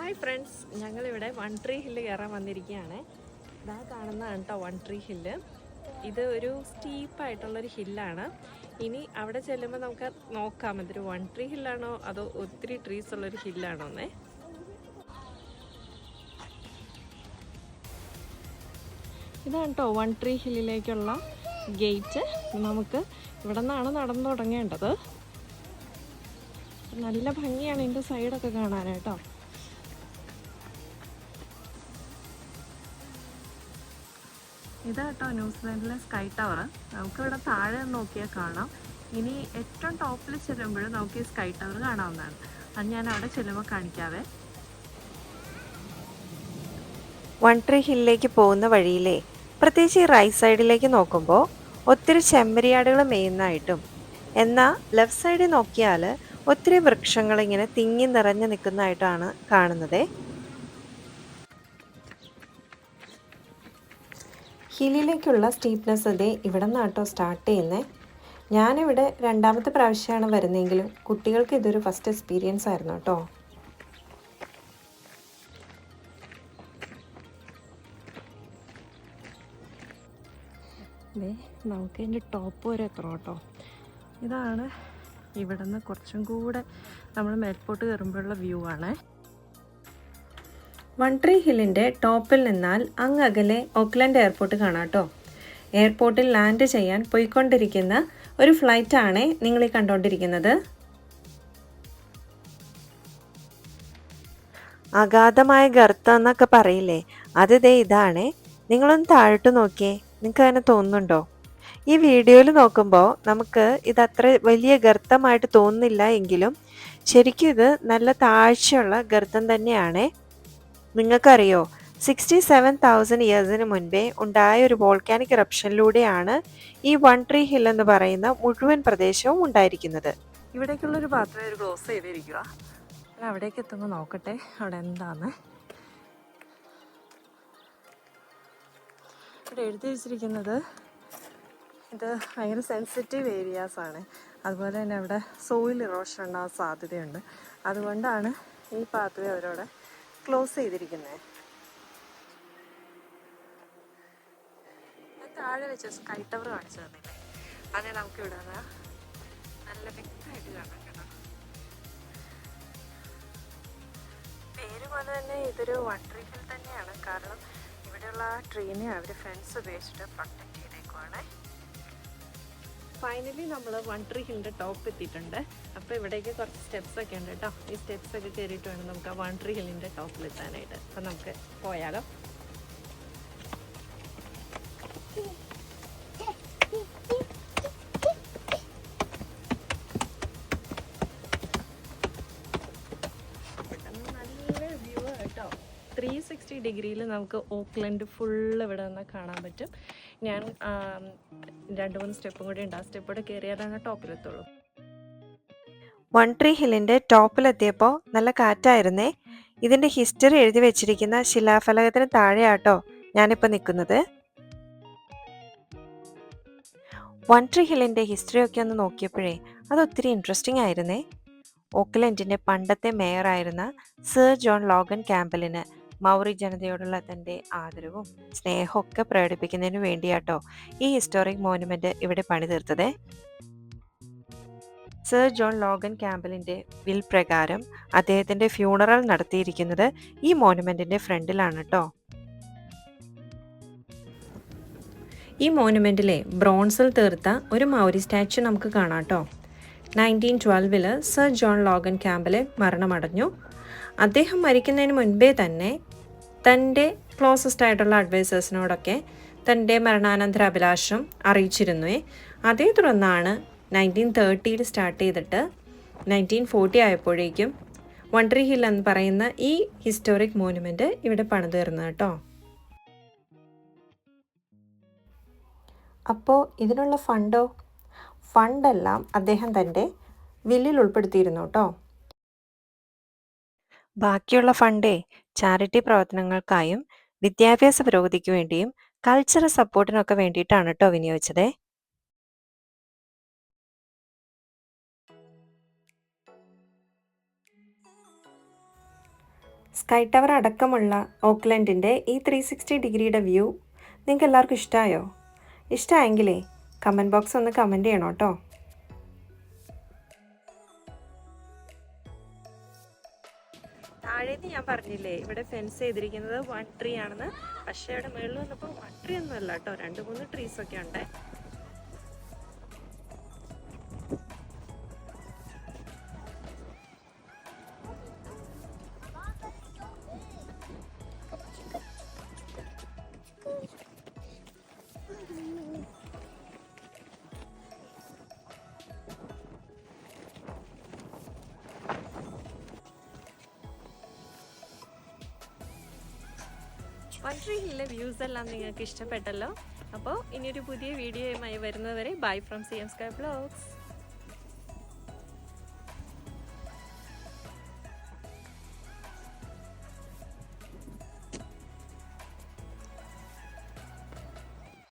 Hi friends, ഞങ്ങളിവിടെ one tree hill കയറാൻ വന്നിരിക്കുകയാണ്. ഇതാ കാണുന്നതാണ് കേട്ടോ വൺ ട്രീ ഹില്ല്. ഇത് ഒരു സ്റ്റീപ്പായിട്ടുള്ളൊരു ഹില്ലാണ്. ഇനി അവിടെ ചെല്ലുമ്പോൾ നമുക്ക് നോക്കാം ഇതൊരു വൺ ട്രീ ഹില്ലാണോ അതോ ഒത്തിരി ട്രീസ് ഉള്ളൊരു ഹില്ലാണോ എന്നേ. ഇതാണ് കേട്ടോ വൺ ട്രീ ഹില്ലിലേക്കുള്ള ഗേറ്റ്. നമുക്ക് ഇവിടെ നിന്നാണ് നടന്നു തുടങ്ങേണ്ടത്. നല്ല ഭംഗിയാണ് ഇതിൻ്റെ സൈഡൊക്കെ കാണാനായിട്ടോ. ഇതാട്ടോ ന്യൂസിലാൻഡിലെ സ്കൈ ടവർ. നമുക്കിവിടെ താഴെ നോക്കിയാൽ കാണാം. ഇനി ഏറ്റവും ടോപ്പിൽ ചെല്ലുമ്പോൾ നമുക്ക് ഈ സ്കൈ ടവർ കാണാവുന്നതാണ്. അത് ഞാൻ അവിടെ ചെല്ലുമ്പോൾ കാണിക്കാവേ. വൺ ട്രീ ഹില്ലിലേക്ക് പോകുന്ന വഴിയിലെ പ്രത്യേകിച്ച് ഈ റൈറ്റ് സൈഡിലേക്ക് നോക്കുമ്പോൾ ഒത്തിരി ചെമ്മരിയാടുകൾ മേയുന്നതായിട്ടും, എന്നാൽ ലെഫ്റ്റ് സൈഡിൽ നോക്കിയാൽ ഒത്തിരി വൃക്ഷങ്ങൾ ഇങ്ങനെ തിങ്ങി നിറഞ്ഞു നിൽക്കുന്നതായിട്ടാണ് കാണുന്നത്. ഹില്ലിലേക്കുള്ള സ്റ്റീപ്നെസ് ഇതേ ഇവിടെ നിന്നാട്ടോ സ്റ്റാർട്ട് ചെയ്യുന്നത്. ഞാനിവിടെ രണ്ടാമത്തെ പ്രാവശ്യമാണ് വരുന്നതെങ്കിലും കുട്ടികൾക്ക് ഇതൊരു ഫസ്റ്റ് എക്സ്പീരിയൻസ് ആയിരുന്നു കേട്ടോ. നമുക്ക് ഇതിൻ്റെ ടോപ്പ് വരെ എത്തണം കേട്ടോ. ഇതാണ് ഇവിടെ നിന്ന് കുറച്ചും കൂടെ നമ്മൾ മേൽപോട്ട് കയറുമ്പോഴുള്ള വ്യൂ ആണ്. വൺ ട്രീ ഹില്ലിൻ്റെ ടോപ്പിൽ നിന്നാൽ അങ്ങകലെ ഓക്ലൻഡ് എയർപോർട്ട് കാണാം കേട്ടോ. എയർപോർട്ടിൽ ലാൻഡ് ചെയ്യാൻ പോയിക്കൊണ്ടിരിക്കുന്ന ഒരു ഫ്ലൈറ്റാണ് നിങ്ങൾ ഈ കണ്ടുകൊണ്ടിരിക്കുന്നത്. അഗാധമായ ഗർത്തം എന്നൊക്കെ പറയില്ലേ, അത് ദേ ഇതാണ്. നിങ്ങളൊന്ന് താഴോട്ട് നോക്കിയേ, നിങ്ങൾക്ക് അങ്ങനെ തോന്നുന്നുണ്ടോ? ഈ വീഡിയോയിൽ നോക്കുമ്പോൾ നമുക്ക് ഇതത്ര വലിയ ഗർത്തമായിട്ട് തോന്നുന്നില്ല എങ്കിലും ശരിക്കും ഇത് നല്ല താഴ്ചയുള്ള ഗർത്തം തന്നെയാണ്. നിങ്ങൾക്കറിയോ, 67,000 ഇയേഴ്സിന് മുൻപേ ഉണ്ടായ ഒരു വോൾക്കാനിക് ഇറപ്ഷനിലൂടെയാണ് ഈ വൺ ട്രീ ഹിൽ എന്ന് പറയുന്ന മുഴുവൻ പ്രദേശവും ഉണ്ടായിരിക്കുന്നത്. ഇവിടേക്കുള്ളൊരു പാത്വേ ഒരു ക്ലോസ് ചെയ്തിരിക്കുക. ഞാൻ അവിടേക്ക് എത്തുമ്പോൾ നോക്കട്ടെ അവിടെ എന്താന്ന്. ഇവിടെ എഴുതി വെച്ചിരിക്കുന്നത് ഇത് ഭയങ്കര സെൻസിറ്റീവ് ഏരിയാസാണ്. അതുപോലെ തന്നെ അവിടെ സോയിൽ ഇറോഷൻ ഉണ്ടാകാൻ സാധ്യതയുണ്ട്. അതുകൊണ്ടാണ് ഈ പാത്വേ അവരവിടെ ക്ലോസ് ചെയ്തിരിക്കുന്നത്. താഴെ വെച്ച സ്കൈ ടവർ കാണിച്ചു തന്നില്ലേ, അത് നമുക്ക് ഇവിടെ നല്ല വ്യക്തമായിട്ട് കാണാൻ കേട്ടോ. പേര് പോലെ തന്നെ ഇതൊരു വൺ ട്രീ ഹിൽ തന്നെയാണ്. കാരണം ഇവിടെയുള്ള ആ ട്രീനെ അവർ ഫെൻസ് ഉപയോഗിച്ചിട്ട് പ്രൊട്ടക്ട് ചെയ്തേക്കുവാണ്. ഫൈനലി നമ്മൾ വൺ ട്രീ ഹില്ലിൻ്റെ ടോപ്പ് എത്തിയിട്ടുണ്ട്. അപ്പോൾ ഇവിടേക്ക് കുറച്ച് സ്റ്റെപ്സ് ഒക്കെ ഉണ്ട് കേട്ടോ. ഈ സ്റ്റെപ്സ് ഒക്കെ കയറിയിട്ട് വേണം നമുക്ക് ആ വൺ ട്രീ ഹില്ലിൻ്റെ ടോപ്പിലെത്താനായിട്ട്. അപ്പം നമുക്ക് പോയാലോ. നല്ല വ്യൂ കേട്ടോ. 360 ഡിഗ്രിയിൽ നമുക്ക് ഓക്ലൻഡ് ഫുള്ള് ഇവിടെ നിന്ന് കാണാൻ പറ്റും. ഞാൻ 2-3 സ്റ്റെപ്പും കൂടി ഉണ്ട്. ആ സ്റ്റെപ്പോടെ കയറിയാലാണ് ടോപ്പിലെത്തുള്ളൂ. വൺ ട്രീ ഹില്ലിൻ്റെ ടോപ്പിലെത്തിയപ്പോൾ നല്ല കാറ്റായിരുന്നേ. ഇതിൻ്റെ ഹിസ്റ്ററി എഴുതി വെച്ചിരിക്കുന്ന ശിലാഫലകത്തിന് താഴെയാട്ടോ ഞാനിപ്പോൾ നിൽക്കുന്നത്. വൺ ട്രീ ഹില്ലിൻ്റെ ഹിസ്റ്ററി ഒക്കെ ഒന്ന് നോക്കിയപ്പോഴേ അതൊത്തിരി ഇൻട്രസ്റ്റിംഗ് ആയിരുന്നേ. ഓക്ലൻഡിൻ്റെ പണ്ടത്തെ മേയറായിരുന്ന സർ ജോൺ ലോഗൻ ക്യാമ്പലിന് മൗറി ജനതയോടുള്ള തൻ്റെ ആദരവും സ്നേഹവും ഒക്കെ പ്രകടിപ്പിക്കുന്നതിന് വേണ്ടിയാട്ടോ ഈ ഹിസ്റ്റോറിക് മോനുമെൻ്റ് ഇവിടെ പണിതീർത്തത്. സർ ജോൺ ലോഗൻ ക്യാമ്പലിൻ്റെ വിൽ പ്രകാരം അദ്ദേഹത്തിൻ്റെ ഫ്യൂണറൽ നടത്തിയിരിക്കുന്നത് ഈ മോനുമെൻറ്റിൻ്റെ ഫ്രണ്ടിലാണ് കേട്ടോ. ഈ മോനുമെൻറ്റിലെ ബ്രോൺസിൽ തീർത്ത ഒരു മൗരി സ്റ്റാച്യു നമുക്ക് കാണാം കേട്ടോ. 1912 സർ ജോൺ ലോഗൻ ക്യാമ്പൽ മരണമടഞ്ഞു. അദ്ദേഹം മരിക്കുന്നതിന് മുൻപേ തന്നെ തൻ്റെ ക്ലോസസ്റ്റ് ആയിട്ടുള്ള അഡ്വൈസേഴ്സിനോടൊക്കെ തൻ്റെ മരണാനന്തര അഭിലാഷം അറിയിച്ചിരുന്നു. അതേ തുടർന്നാണ് 1930 സ്റ്റാർട്ട് ചെയ്തിട്ട് 1940 ആയപ്പോഴേക്കും വൺ ട്രീ ഹിൽ എന്ന് പറയുന്ന ഈ ഹിസ്റ്റോറിക് മോനുമെൻറ്റ് ഇവിടെ പണിതീർന്നത് കേട്ടോ. അപ്പോൾ ഇതിനുള്ള ഫണ്ടെല്ലാം അദ്ദേഹം തൻ്റെ വില്ലിൽ ഉൾപ്പെടുത്തിയിരുന്നു കേട്ടോ. ബാക്കിയുള്ള ഫണ്ടേ ചാരിറ്റി പ്രവർത്തനങ്ങൾക്കായും വിദ്യാഭ്യാസ പുരോഗതിക്ക് വേണ്ടിയും കൾച്ചറൽ സപ്പോർട്ടിനൊക്കെ വേണ്ടിയിട്ടാണ് കേട്ടോ വിനിയോഗിച്ചത്. സ്കൈ ടവർ അടക്കമുള്ള ഓക്ലൻഡിൻ്റെ ഈ 360 ഡിഗ്രിയുടെ വ്യൂ നിങ്ങൾക്ക് എല്ലാവർക്കും ഇഷ്ടമായോ? ഇഷ്ടമായെങ്കിലേ കമൻറ്റ് ബോക്സ് ഒന്ന് കമൻറ്റ് ചെയ്യണം കേട്ടോ. താഴേന്ന് ഞാൻ പറഞ്ഞില്ലേ ഇവിടെ ഫെൻസ് ചെയ്തിരിക്കുന്നത് 1 ട്രീ ആണെന്ന്. പക്ഷേ ഇവിടെ മുകളിൽ വന്നപ്പോൾ 1 ട്രീ ഒന്നും അല്ല കേട്ടോ, 2-3 ട്രീസ് ഒക്കെ ഉണ്ട്. വൺ ട്രീ ഹില്ലിലെ വ്യൂസ് എല്ലാം നിങ്ങൾക്ക് ഇഷ്ടപ്പെട്ടല്ലോ. അപ്പോൾ ഇനിയൊരു പുതിയ വീഡിയോയുമായി വരുന്നതുവരെ bye from CM Sky Vlogs.